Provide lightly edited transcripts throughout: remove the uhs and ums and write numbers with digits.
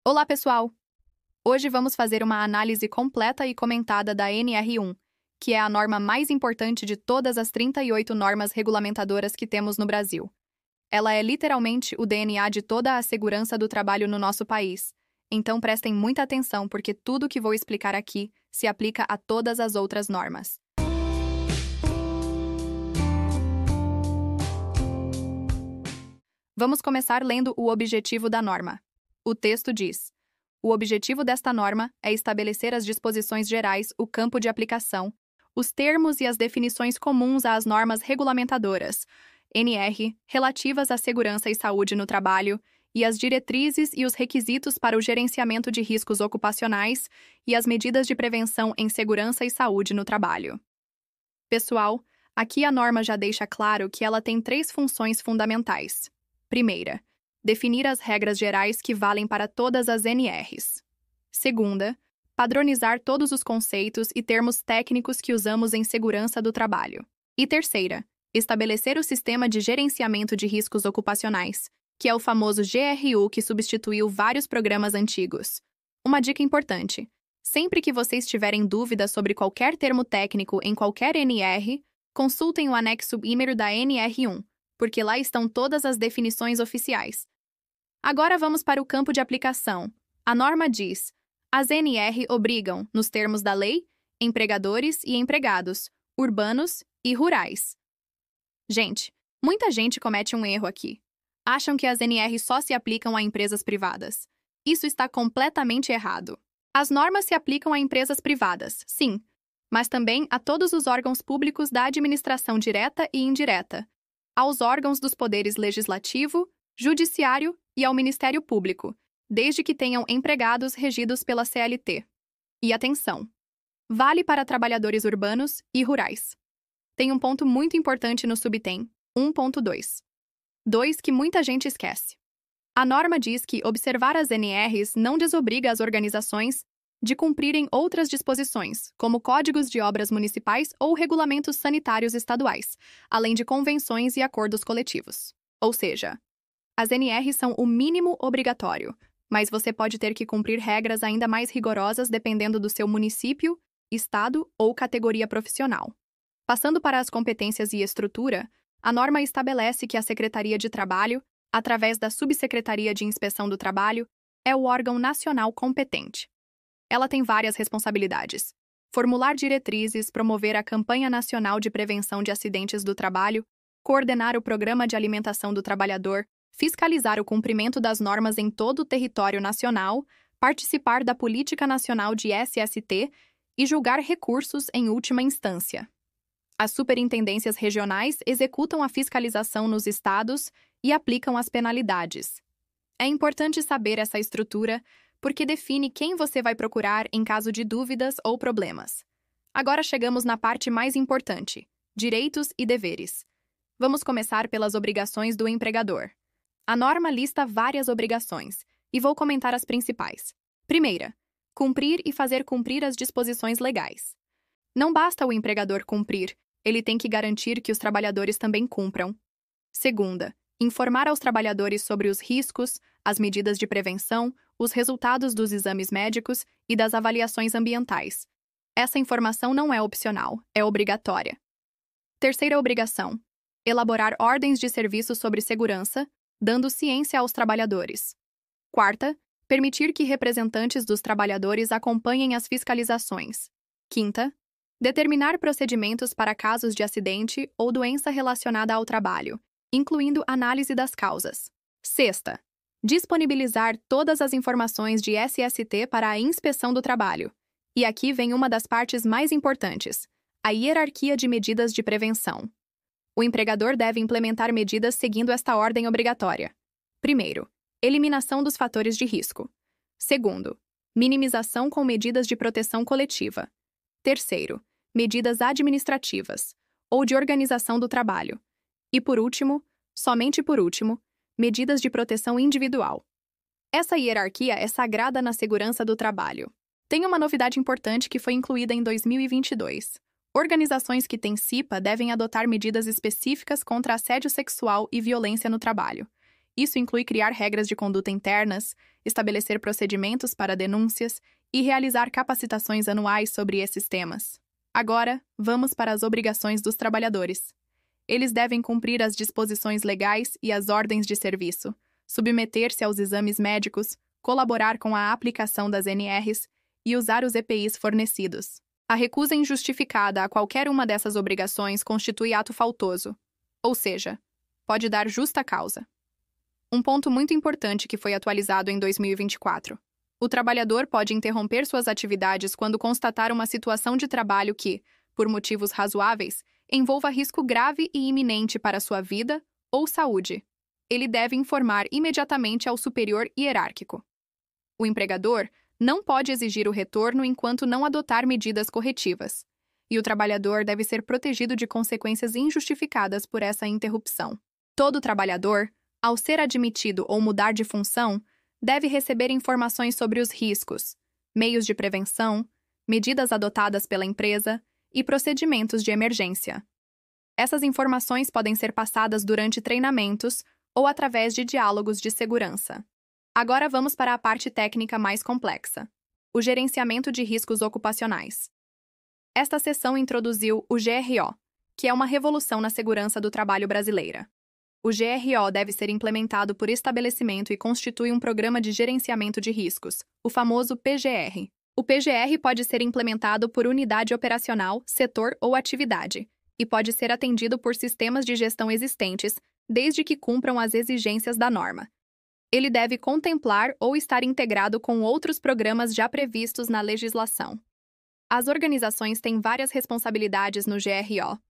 Olá, pessoal! Hoje vamos fazer uma análise completa e comentada da NR1, que é a norma mais importante de todas as 38 normas regulamentadoras que temos no Brasil. Ela é literalmente o DNA de toda a segurança do trabalho no nosso país. Então prestem muita atenção, porque tudo que vou explicar aqui se aplica a todas as outras normas. Vamos começar lendo o objetivo da norma. O texto diz: o objetivo desta norma é estabelecer as disposições gerais, o campo de aplicação, os termos e as definições comuns às normas regulamentadoras, NR, relativas à segurança e saúde no trabalho, e as diretrizes e os requisitos para o gerenciamento de riscos ocupacionais e as medidas de prevenção em segurança e saúde no trabalho. Pessoal, aqui a norma já deixa claro que ela tem 3 funções fundamentais. Primeira, definir as regras gerais que valem para todas as NRs. Segunda, padronizar todos os conceitos e termos técnicos que usamos em segurança do trabalho. E terceira, estabelecer o sistema de gerenciamento de riscos ocupacionais, que é o famoso GRU, que substituiu vários programas antigos. Uma dica importante: sempre que vocês tiverem dúvidas sobre qualquer termo técnico em qualquer NR, consultem o anexo IMER da NR1, porque lá estão todas as definições oficiais. Agora vamos para o campo de aplicação. A norma diz: as NR obrigam, nos termos da lei, empregadores e empregados, urbanos e rurais. Gente, muita gente comete um erro aqui. Acham que as NR só se aplicam a empresas privadas. Isso está completamente errado. As normas se aplicam a empresas privadas, sim, mas também a todos os órgãos públicos da administração direta e indireta, aos órgãos dos poderes legislativo, judiciário e ao Ministério Público, desde que tenham empregados regidos pela CLT. E atenção! Vale para trabalhadores urbanos e rurais. Tem um ponto muito importante no subtem 1.2. 2 que muita gente esquece. A norma diz que observar as NRs não desobriga as organizações de cumprirem outras disposições, como códigos de obras municipais ou regulamentos sanitários estaduais, além de convenções e acordos coletivos. Ou seja, as NRs são o mínimo obrigatório, mas você pode ter que cumprir regras ainda mais rigorosas dependendo do seu município, estado ou categoria profissional. Passando para as competências e estrutura, a norma estabelece que a Secretaria de Trabalho, através da Subsecretaria de Inspeção do Trabalho, é o órgão nacional competente. Ela tem várias responsabilidades: formular diretrizes, promover a Campanha Nacional de Prevenção de Acidentes do Trabalho, coordenar o Programa de Alimentação do Trabalhador, fiscalizar o cumprimento das normas em todo o território nacional, participar da Política Nacional de SST e julgar recursos em última instância. As superintendências regionais executam a fiscalização nos estados e aplicam as penalidades. É importante saber essa estrutura, porque define quem você vai procurar em caso de dúvidas ou problemas. Agora chegamos na parte mais importante: direitos e deveres. Vamos começar pelas obrigações do empregador. A norma lista várias obrigações, e vou comentar as principais. Primeira, cumprir e fazer cumprir as disposições legais. Não basta o empregador cumprir, ele tem que garantir que os trabalhadores também cumpram. Segunda, informar aos trabalhadores sobre os riscos, as medidas de prevenção, os resultados dos exames médicos e das avaliações ambientais. Essa informação não é opcional, é obrigatória. Terceira obrigação: elaborar ordens de serviço sobre segurança, dando ciência aos trabalhadores. Quarta, permitir que representantes dos trabalhadores acompanhem as fiscalizações. Quinta, determinar procedimentos para casos de acidente ou doença relacionada ao trabalho, incluindo análise das causas. Sexta, disponibilizar todas as informações de SST para a inspeção do trabalho. E aqui vem uma das partes mais importantes: a hierarquia de medidas de prevenção. O empregador deve implementar medidas seguindo esta ordem obrigatória. Primeiro, eliminação dos fatores de risco. Segundo, minimização com medidas de proteção coletiva. Terceiro, medidas administrativas, ou de organização do trabalho. E por último, somente por último, medidas de proteção individual. Essa hierarquia é sagrada na segurança do trabalho. Tem uma novidade importante que foi incluída em 2022. Organizações que têm CIPA devem adotar medidas específicas contra assédio sexual e violência no trabalho. Isso inclui criar regras de conduta internas, estabelecer procedimentos para denúncias e realizar capacitações anuais sobre esses temas. Agora, vamos para as obrigações dos trabalhadores. Eles devem cumprir as disposições legais e as ordens de serviço, submeter-se aos exames médicos, colaborar com a aplicação das NRs e usar os EPIs fornecidos. A recusa injustificada a qualquer uma dessas obrigações constitui ato faltoso, ou seja, pode dar justa causa. Um ponto muito importante que foi atualizado em 2024. O trabalhador pode interromper suas atividades quando constatar uma situação de trabalho que, por motivos razoáveis, envolva risco grave e iminente para sua vida ou saúde. Ele deve informar imediatamente ao superior hierárquico. O empregador não pode exigir o retorno enquanto não adotar medidas corretivas, e o trabalhador deve ser protegido de consequências injustificadas por essa interrupção. Todo trabalhador, ao ser admitido ou mudar de função, deve receber informações sobre os riscos, meios de prevenção, medidas adotadas pela empresa e procedimentos de emergência. Essas informações podem ser passadas durante treinamentos ou através de diálogos de segurança. Agora vamos para a parte técnica mais complexa: o gerenciamento de riscos ocupacionais. Esta seção introduziu o GRO, que é uma revolução na segurança do trabalho brasileira. O GRO deve ser implementado por estabelecimento e constitui um programa de gerenciamento de riscos, o famoso PGR. O PGR pode ser implementado por unidade operacional, setor ou atividade, e pode ser atendido por sistemas de gestão existentes, desde que cumpram as exigências da norma. Ele deve contemplar ou estar integrado com outros programas já previstos na legislação. As organizações têm várias responsabilidades no GRO: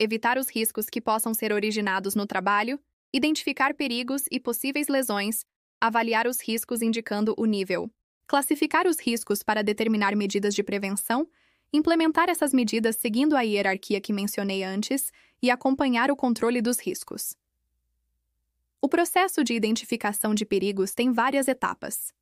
evitar os riscos que possam ser originados no trabalho, identificar perigos e possíveis lesões, avaliar os riscos indicando o nível, classificar os riscos para determinar medidas de prevenção, implementar essas medidas seguindo a hierarquia que mencionei antes e acompanhar o controle dos riscos. O processo de identificação de perigos tem várias etapas.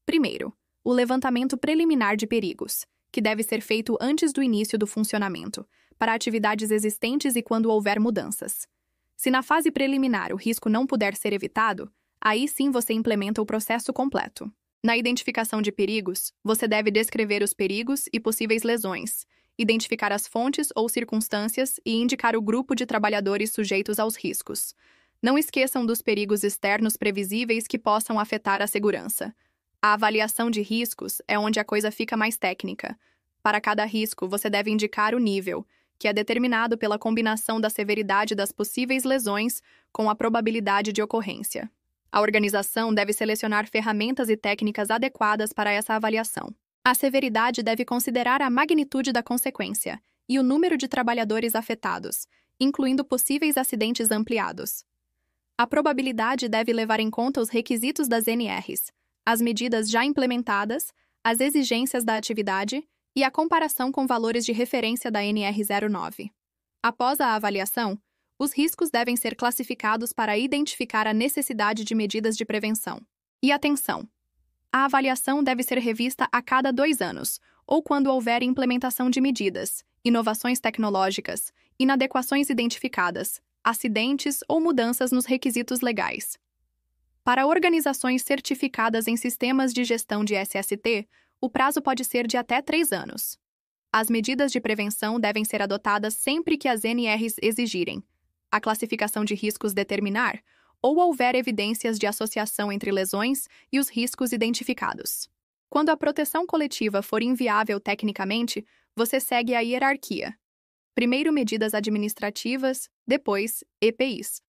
Primeiro, o levantamento preliminar de perigos, que deve ser feito antes do início do funcionamento, para atividades existentes e quando houver mudanças. Se na fase preliminar o risco não puder ser evitado, aí sim você implementa o processo completo. Na identificação de perigos, você deve descrever os perigos e possíveis lesões, identificar as fontes ou circunstâncias e indicar o grupo de trabalhadores sujeitos aos riscos. Não esqueçam dos perigos externos previsíveis que possam afetar a segurança. A avaliação de riscos é onde a coisa fica mais técnica. Para cada risco, você deve indicar o nível, que é determinado pela combinação da severidade das possíveis lesões com a probabilidade de ocorrência. A organização deve selecionar ferramentas e técnicas adequadas para essa avaliação. A severidade deve considerar a magnitude da consequência e o número de trabalhadores afetados, incluindo possíveis acidentes ampliados. A probabilidade deve levar em conta os requisitos das NRs, as medidas já implementadas, as exigências da atividade e a comparação com valores de referência da NR09. Após a avaliação, os riscos devem ser classificados para identificar a necessidade de medidas de prevenção. E atenção! A avaliação deve ser revista a cada 2 anos, ou quando houver implementação de medidas, inovações tecnológicas, inadequações identificadas, acidentes ou mudanças nos requisitos legais. Para organizações certificadas em sistemas de gestão de SST, o prazo pode ser de até 3 anos. As medidas de prevenção devem ser adotadas sempre que as NRs exigirem, a classificação de riscos determinar, ou houver evidências de associação entre lesões e os riscos identificados. Quando a proteção coletiva for inviável tecnicamente, você segue a hierarquia. Primeiro, medidas administrativas, depois, EPIs.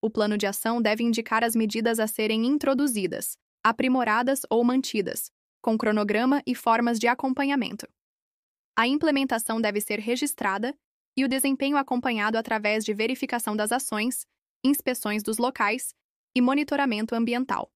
O plano de ação deve indicar as medidas a serem introduzidas, aprimoradas ou mantidas, com cronograma e formas de acompanhamento. A implementação deve ser registrada e o desempenho acompanhado através de verificação das ações, inspeções dos locais e monitoramento ambiental.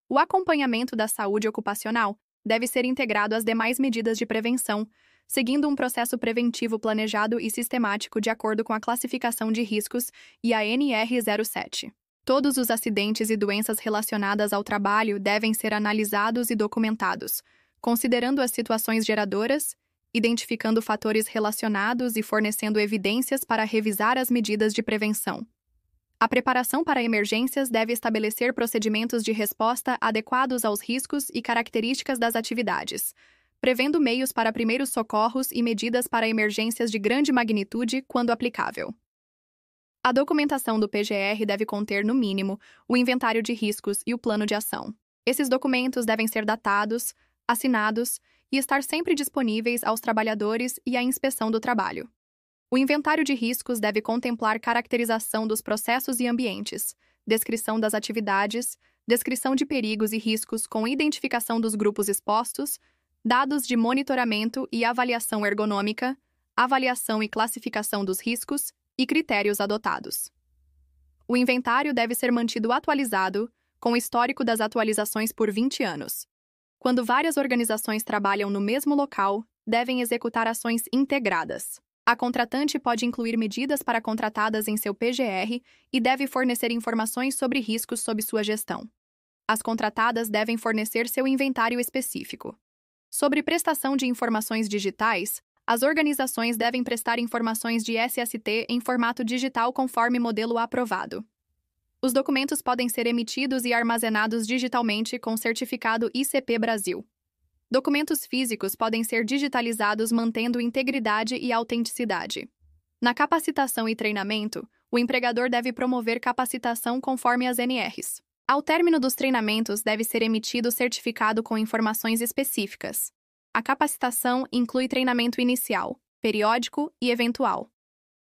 O acompanhamento da saúde ocupacional deve ser integrado às demais medidas de prevenção, seguindo um processo preventivo planejado e sistemático de acordo com a classificação de riscos e a NR07. Todos os acidentes e doenças relacionadas ao trabalho devem ser analisados e documentados, considerando as situações geradoras, identificando fatores relacionados e fornecendo evidências para revisar as medidas de prevenção. A preparação para emergências deve estabelecer procedimentos de resposta adequados aos riscos e características das atividades, prevendo meios para primeiros socorros e medidas para emergências de grande magnitude, quando aplicável. A documentação do PGR deve conter, no mínimo, o inventário de riscos e o plano de ação. Esses documentos devem ser datados, assinados e estar sempre disponíveis aos trabalhadores e à inspeção do trabalho. O inventário de riscos deve contemplar caracterização dos processos e ambientes, descrição das atividades, descrição de perigos e riscos com identificação dos grupos expostos, dados de monitoramento e avaliação ergonômica, avaliação e classificação dos riscos e critérios adotados. O inventário deve ser mantido atualizado, com histórico das atualizações por 20 anos. Quando várias organizações trabalham no mesmo local, devem executar ações integradas. A contratante pode incluir medidas para contratadas em seu PGR e deve fornecer informações sobre riscos sob sua gestão. As contratadas devem fornecer seu inventário específico. Sobre prestação de informações digitais, as organizações devem prestar informações de SST em formato digital conforme modelo aprovado. Os documentos podem ser emitidos e armazenados digitalmente com certificado ICP Brasil. Documentos físicos podem ser digitalizados mantendo integridade e autenticidade. Na capacitação e treinamento, o empregador deve promover capacitação conforme as NRs. Ao término dos treinamentos, deve ser emitido certificado com informações específicas. A capacitação inclui treinamento inicial, periódico e eventual.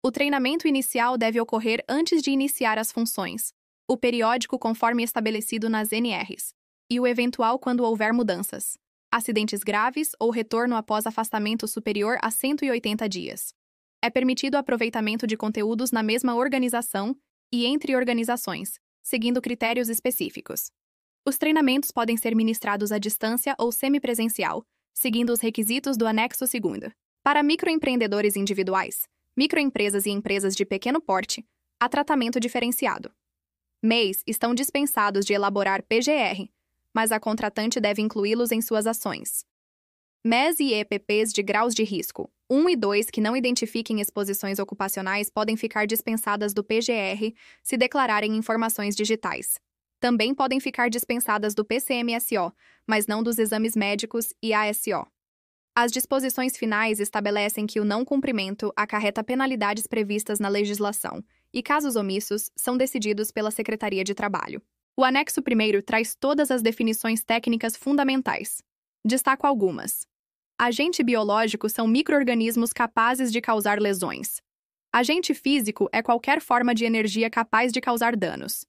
O treinamento inicial deve ocorrer antes de iniciar as funções, o periódico conforme estabelecido nas NRs, e o eventual quando houver mudanças, acidentes graves ou retorno após afastamento superior a 180 dias. É permitido o aproveitamento de conteúdos na mesma organização e entre organizações, seguindo critérios específicos. Os treinamentos podem ser ministrados à distância ou semipresencial, seguindo os requisitos do anexo 2º. Para microempreendedores individuais, microempresas e empresas de pequeno porte, há tratamento diferenciado. MEIs estão dispensados de elaborar PGR, mas a contratante deve incluí-los em suas ações. MEs e EPPs de graus de risco 1 e 2 que não identifiquem exposições ocupacionais podem ficar dispensadas do PGR se declararem informações digitais. Também podem ficar dispensadas do PCMSO, mas não dos exames médicos e ASO. As disposições finais estabelecem que o não cumprimento acarreta penalidades previstas na legislação, e casos omissos são decididos pela Secretaria de Trabalho. O anexo 1º traz todas as definições técnicas fundamentais. Destaco algumas. Agente biológico são micro-organismos capazes de causar lesões. Agente físico é qualquer forma de energia capaz de causar danos.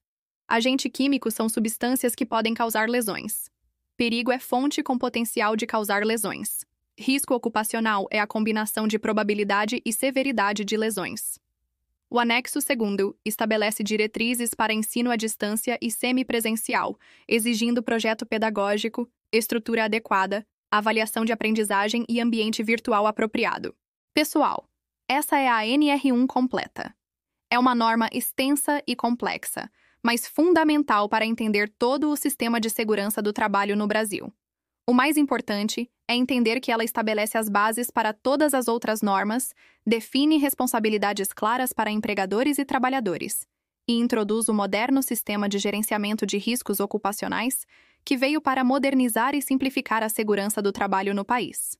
Agente químico são substâncias que podem causar lesões. Perigo é fonte com potencial de causar lesões. Risco ocupacional é a combinação de probabilidade e severidade de lesões. O anexo 2º estabelece diretrizes para ensino à distância e semipresencial, exigindo projeto pedagógico, estrutura adequada, avaliação de aprendizagem e ambiente virtual apropriado. Pessoal, essa é a NR1 completa. É uma norma extensa e complexa, mas fundamental para entender todo o sistema de segurança do trabalho no Brasil. O mais importante é entender que ela estabelece as bases para todas as outras normas, define responsabilidades claras para empregadores e trabalhadores, e introduz o moderno sistema de gerenciamento de riscos ocupacionais que veio para modernizar e simplificar a segurança do trabalho no país.